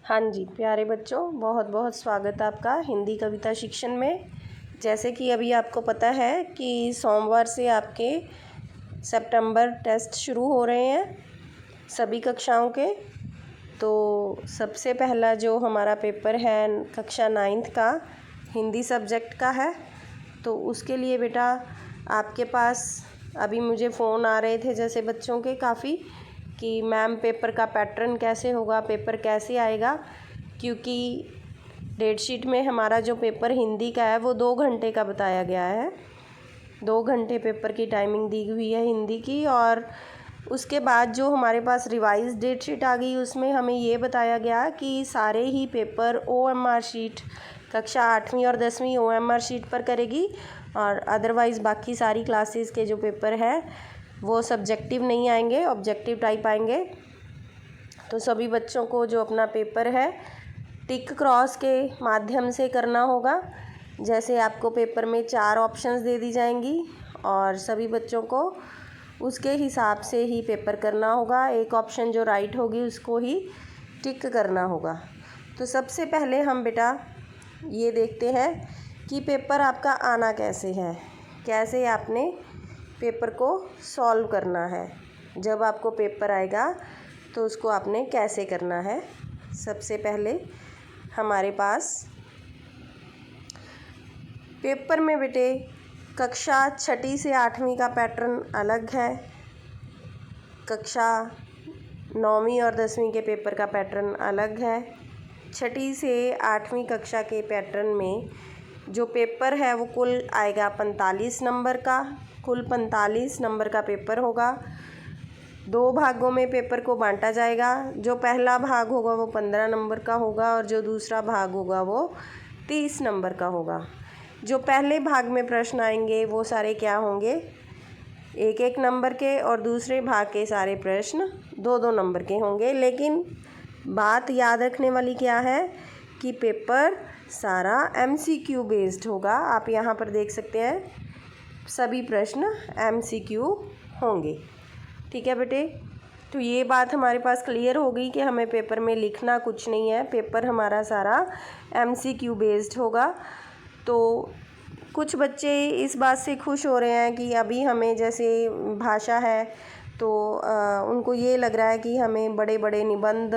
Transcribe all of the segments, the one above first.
हाँ जी, प्यारे बच्चों, बहुत बहुत स्वागत आपका हिंदी कविता शिक्षण में। जैसे कि अभी आपको पता है कि सोमवार से आपके सितंबर टेस्ट शुरू हो रहे हैं सभी कक्षाओं के। तो सबसे पहला जो हमारा पेपर है कक्षा 9th का हिंदी सब्जेक्ट का है। तो उसके लिए बेटा आपके पास अभी मुझे फ़ोन आ रहे थे जैसे बच्चों के काफ़ी कि मैम पेपर का पैटर्न कैसे होगा, पेपर कैसे आएगा, क्योंकि डेट शीट में हमारा जो पेपर हिंदी का है वो 2 घंटे का बताया गया है। 2 घंटे पेपर की टाइमिंग दी हुई है हिंदी की। और उसके बाद जो हमारे पास रिवाइज डेट शीट आ गई उसमें हमें ये बताया गया कि सारे ही पेपर OMR शीट कक्षा 8वीं और 10वीं OMR शीट पर करेगी, और अदरवाइज़ बाकी सारी क्लासेस के जो पेपर है वो सब्जेक्टिव नहीं आएंगे, ऑब्जेक्टिव टाइप आएंगे। तो सभी बच्चों को जो अपना पेपर है टिक क्रॉस के माध्यम से करना होगा। जैसे आपको पेपर में 4 ऑप्शंस दे दी जाएंगी और सभी बच्चों को उसके हिसाब से ही पेपर करना होगा। एक ऑप्शन जो राइट होगी उसको ही टिक करना होगा। तो सबसे पहले हम बेटा ये देखते हैं कि पेपर आपका आना कैसे है, कैसे आपने पेपर को सॉल्व करना है। जब आपको पेपर आएगा तो उसको आपने कैसे करना है। सबसे पहले हमारे पास पेपर में बेटे कक्षा 6ठी से 8वीं का पैटर्न अलग है, कक्षा 9वीं और 10वीं के पेपर का पैटर्न अलग है। 6ठी से 8वीं कक्षा के पैटर्न में जो पेपर है वो कुल आएगा 45 नंबर का, कुल 45 नंबर का पेपर होगा। 2 भागों में पेपर को बांटा जाएगा। जो पहला भाग होगा वो 15 नंबर का होगा और जो दूसरा भाग होगा वो 30 नंबर का होगा। जो पहले भाग में प्रश्न आएंगे वो सारे क्या होंगे, 1-1 नंबर के, और दूसरे भाग के सारे प्रश्न 2-2 नंबर के होंगे। लेकिन बात याद रखने वाली क्या है कि पेपर सारा MCQ बेस्ड होगा। आप यहाँ पर देख सकते हैं सभी प्रश्न MCQ होंगे। ठीक है बेटे, तो ये बात हमारे पास क्लियर हो गई कि हमें पेपर में लिखना कुछ नहीं है, पेपर हमारा सारा MCQ बेस्ड होगा। तो कुछ बच्चे इस बात से खुश हो रहे हैं कि अभी हमें जैसे भाषा है तो उनको ये लग रहा है कि हमें बड़े बड़े निबंध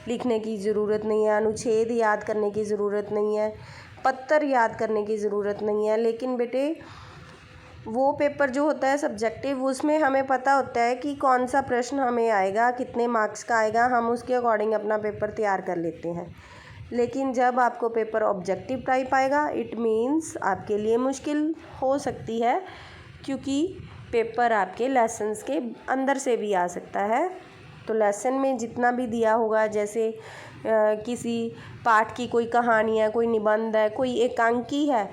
लिखने की ज़रूरत नहीं है, अनुच्छेद याद करने की ज़रूरत नहीं है, पत्तर याद करने की ज़रूरत नहीं है। लेकिन बेटे वो पेपर जो होता है सब्जेक्टिव, उसमें हमें पता होता है कि कौन सा प्रश्न हमें आएगा, कितने मार्क्स का आएगा, हम उसके अकॉर्डिंग अपना पेपर तैयार कर लेते हैं। लेकिन जब आपको पेपर ऑब्जेक्टिव टाइप आएगा इट मीन्स आपके लिए मुश्किल हो सकती है, क्योंकि पेपर आपके लेसन्स के अंदर से भी आ सकता है। तो लेसन में जितना भी दिया होगा, जैसे किसी पाठ की कोई कहानी है, कोई निबंध है, कोई एकांकी है,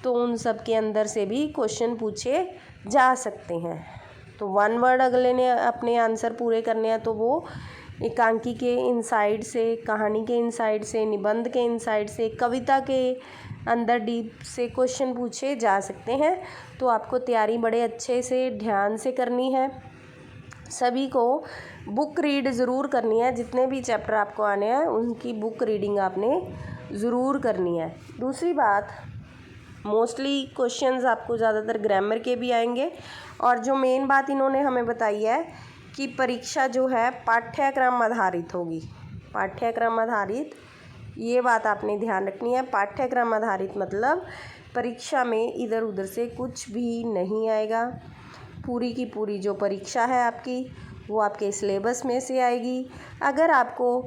तो उन सब के अंदर से भी क्वेश्चन पूछे जा सकते हैं। तो 1 वर्ड अगले ने अपने आंसर पूरे करने हैं तो वो एकांकी के इनसाइड से, कहानी के इनसाइड से, निबंध के इनसाइड से, कविता के अंदर डीप से क्वेश्चन पूछे जा सकते हैं। तो आपको तैयारी बड़े अच्छे से ध्यान से करनी है। सभी को बुक रीड ज़रूर करनी है, जितने भी चैप्टर आपको आने हैं उनकी बुक रीडिंग आपने ज़रूर करनी है। दूसरी बात, मोस्टली क्वेश्चंस आपको ज़्यादातर ग्रामर के भी आएंगे। और जो मेन बात इन्होंने हमें बताई है कि परीक्षा जो है पाठ्यक्रम आधारित होगी। पाठ्यक्रम आधारित, ये बात आपने ध्यान रखनी है। पाठ्यक्रम आधारित मतलब परीक्षा में इधर उधर से कुछ भी नहीं आएगा। पूरी की पूरी जो परीक्षा है आपकी वो आपके सिलेबस में से आएगी। अगर आपको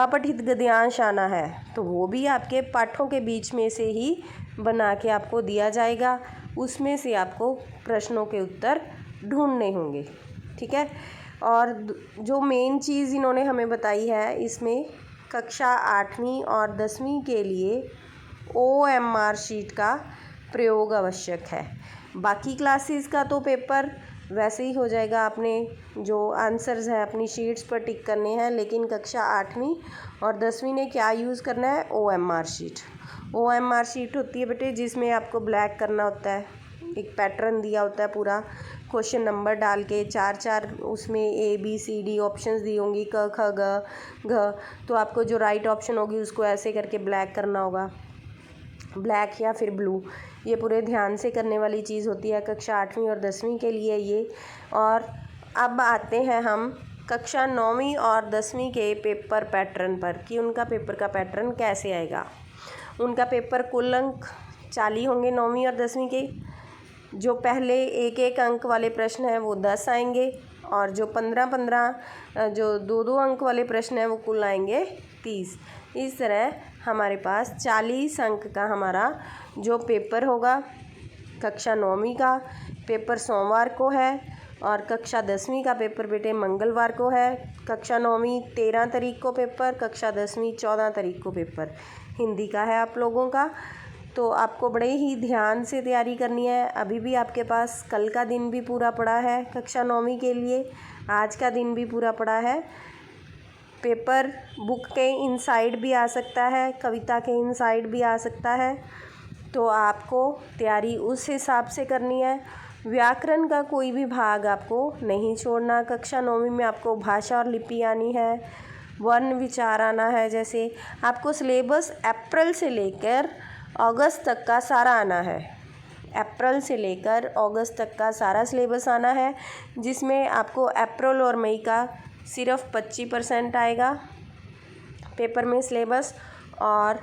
अपठित गद्यांश आना है तो वो भी आपके पाठों के बीच में से ही बना के आपको दिया जाएगा। उसमें से आपको प्रश्नों के उत्तर ढूंढने होंगे। ठीक है, और जो मेन चीज़ इन्होंने हमें बताई है, इसमें कक्षा 8वीं और 10वीं के लिए OMR शीट का प्रयोग आवश्यक है। बाकी क्लासेस का तो पेपर वैसे ही हो जाएगा, आपने जो आंसर्स हैं अपनी शीट्स पर टिक करने हैं। लेकिन कक्षा 8वीं और 10वीं ने क्या यूज़ करना है, OMR शीट। OMR शीट होती है बेटे जिसमें आपको ब्लैक करना होता है, एक पैटर्न दिया होता है पूरा, क्वेश्चन नंबर डाल के 4-4 उसमें ABCD ऑप्शंस दी होंगी, क ख ग घ। तो आपको जो राइट ऑप्शन होगी उसको ऐसे करके ब्लैक करना होगा, ब्लैक या फिर ब्लू। ये पूरे ध्यान से करने वाली चीज़ होती है कक्षा 8वीं और 10वीं के लिए ये। और अब आते हैं हम कक्षा 9वीं और 10वीं के पेपर पैटर्न पर कि उनका पेपर का पैटर्न कैसे आएगा। उनका पेपर कुल अंक 40 होंगे 9वीं और 10वीं के। जो पहले 1-1 अंक वाले प्रश्न हैं वो 10 आएंगे, और जो 15-15 जो 2-2 अंक वाले प्रश्न हैं वो कुल आएंगे 30। इस तरह हमारे पास 40 अंक का हमारा जो पेपर होगा कक्षा 9वीं का पेपर सोमवार को है, और कक्षा 10वीं का पेपर बेटे मंगलवार को है। कक्षा 9वीं 13 तारीख को पेपर, कक्षा 10वीं 14 तारीख को पेपर हिंदी का है आप लोगों का। तो आपको बड़े ही ध्यान से तैयारी करनी है। अभी भी आपके पास कल का दिन भी पूरा पड़ा है कक्षा 9वीं के लिए, आज का दिन भी पूरा पड़ा है। पेपर बुक के इनसाइड भी आ सकता है, कविता के इनसाइड भी आ सकता है, तो आपको तैयारी उस हिसाब से करनी है। व्याकरण का कोई भी भाग आपको नहीं छोड़ना। कक्षा 9वीं में आपको भाषा और लिपि आनी है, वर्ण विचार आना है। जैसे आपको सिलेबस अप्रैल से लेकर अगस्त तक का सारा आना है, अप्रैल से लेकर अगस्त तक का सारा सिलेबस आना है, जिसमें आपको अप्रैल और मई का सिर्फ 25% आएगा पेपर में सिलेबस, और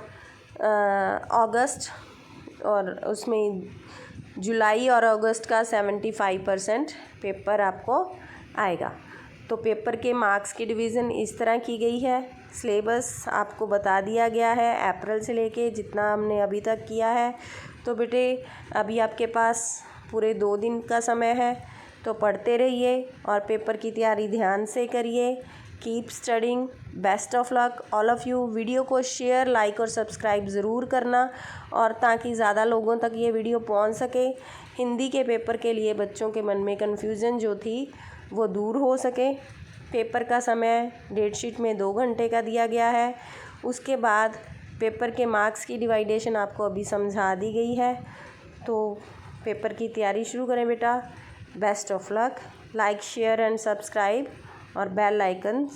अगस्त और उसमें जुलाई और अगस्त का 75% पेपर आपको आएगा। तो पेपर के मार्क्स की डिवीज़न इस तरह की गई है। सिलेबस आपको बता दिया गया है अप्रैल से लेके जितना हमने अभी तक किया है। तो बेटे अभी आपके पास पूरे 2 दिन का समय है, तो पढ़ते रहिए और पेपर की तैयारी ध्यान से करिए। Keep studying, best of luck all of you. Video को शेयर, लाइक और सब्सक्राइब ज़रूर करना, और ताकि ज़्यादा लोगों तक ये वीडियो पहुंच सके। हिंदी के पेपर के लिए बच्चों के मन में कन्फ्यूज़न जो थी वो दूर हो सके। पेपर का समय डेटशीट में 2 घंटे का दिया गया है। उसके बाद पेपर के मार्क्स की डिवाइडेशन आपको अभी समझा दी गई है। तो पेपर की तैयारी शुरू करें बेटा। Best of luck. Like, share and subscribe और बेल आइकन